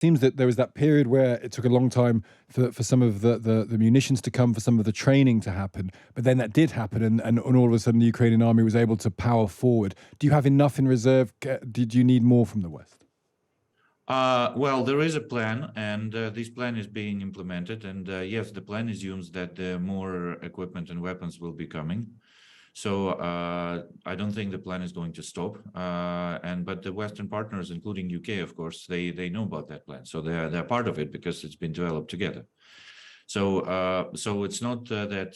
Seems that there was that period where it took a long time for some of the munitions to come, for some of the training to happen, but then that did happen, and all of a sudden the Ukrainian army was able to power forward. Do you have enough in reserve? Did you need more from the West? Well, there is a plan, and this plan is being implemented. And yes, the plan assumes that more equipment and weapons will be coming. So I don't think the plan is going to stop. But the Western partners, including UK, of course, they know about that plan. So they're part of it because it's been developed together. So it's not that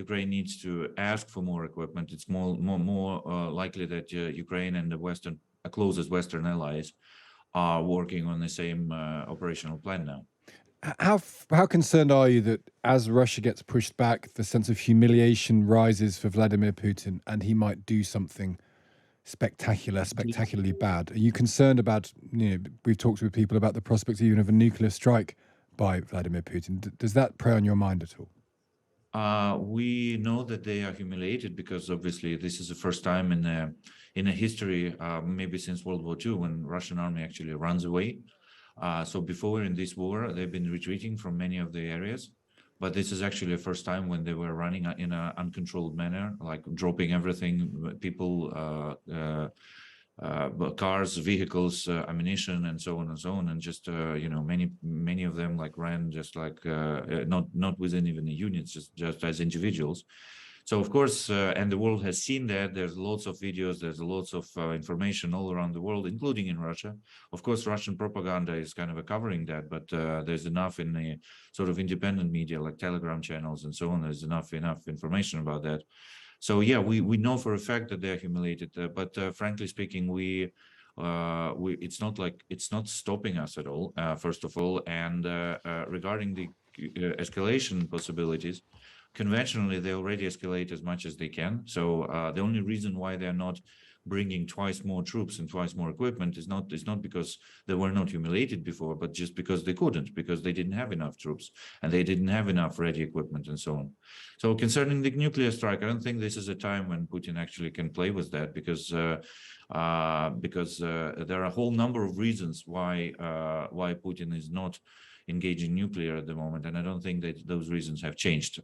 Ukraine needs to ask for more equipment. It's more likely that Ukraine and the closest Western allies are working on the same operational plan now. How concerned are you that as Russia gets pushed back, the sense of humiliation rises for Vladimir Putin, and he might do something spectacularly bad? Are you concerned about, we've talked with people about the prospect even of a nuclear strike by Vladimir Putin. Does that prey on your mind at all? We know that they are humiliated because obviously this is the first time in a history, maybe since World War II, when Russian army actually runs away. So before in this war, they've been retreating from many of the areas, but this is actually the first time when they were running in an uncontrolled manner, like dropping everything, people, cars, vehicles, ammunition, and so on, and just many of them like ran just like not within even the units, just as individuals. So of course, and the world has seen that. There's lots of videos, there's lots of information all around the world, including in Russia. Of course, Russian propaganda is kind of covering that, but there's enough in the sort of independent media like Telegram channels and so on. There's enough information about that. So yeah, we know for a fact that they're humiliated, but frankly speaking, it's not stopping us at all. First of all, and regarding the escalation possibilities, conventionally they already escalate as much as they can. So the only reason why they're not bringing twice more troops and twice more equipment is not because they were not humiliated before, but just because they couldn't, because they didn't have enough troops and they didn't have enough ready equipment and so on. So concerning the nuclear strike, I don't think this is a time when Putin actually can play with that, because there are a whole number of reasons why Putin is not engaging nuclear at the moment, and I don't think that those reasons have changed.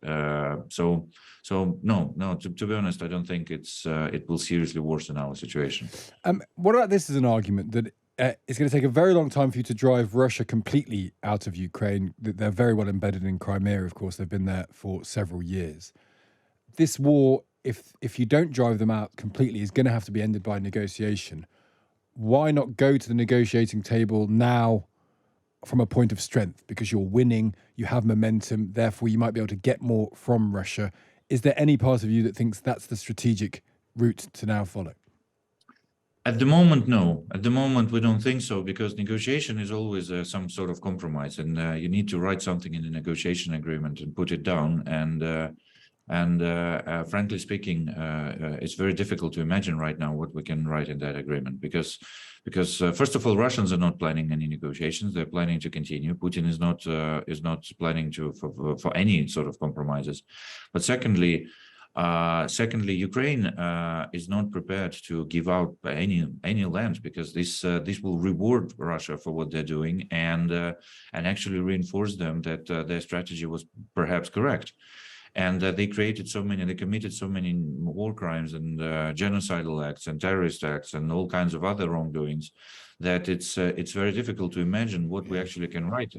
So no. To be honest, I don't think it will seriously worsen our situation. What about this as an argument that it's going to take a very long time for you to drive Russia completely out of Ukraine? They're very well embedded in Crimea, of course. They've been there for several years. This war, if you don't drive them out completely, is going to have to be ended by negotiation. Why not go to the negotiating table now from a point of strength? Because you're winning, you have momentum, therefore you might be able to get more from Russia. Is there any part of you that thinks that's the strategic route to now follow? At the moment, no. At the moment, we don't think so, because negotiation is always some sort of compromise, and you need to write something in the negotiation agreement and put it down. And frankly speaking, it's very difficult to imagine right now what we can write in that agreement, because first of all, Russians are not planning any negotiations. They're planning to continue. Putin is not planning for any sort of compromises. But secondly, Ukraine is not prepared to give out any land, because this will reward Russia for what they're doing and actually reinforce them that their strategy was perhaps correct. And they committed so many war crimes and genocidal acts and terrorist acts and all kinds of other wrongdoings that it's very difficult to imagine what we actually can write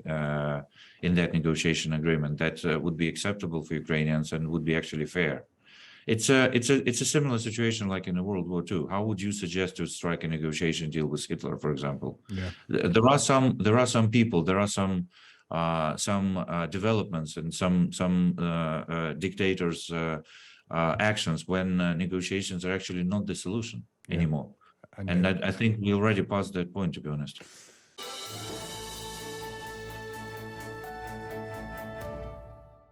in that negotiation agreement that would be acceptable for Ukrainians and would be actually fair. It's a similar situation like in World War II. How would you suggest to strike a negotiation deal with Hitler, for example? Yeah. There are some people, there are some developments and some dictators' actions when negotiations are actually not the solution anymore. And I think we already passed that point, to be honest.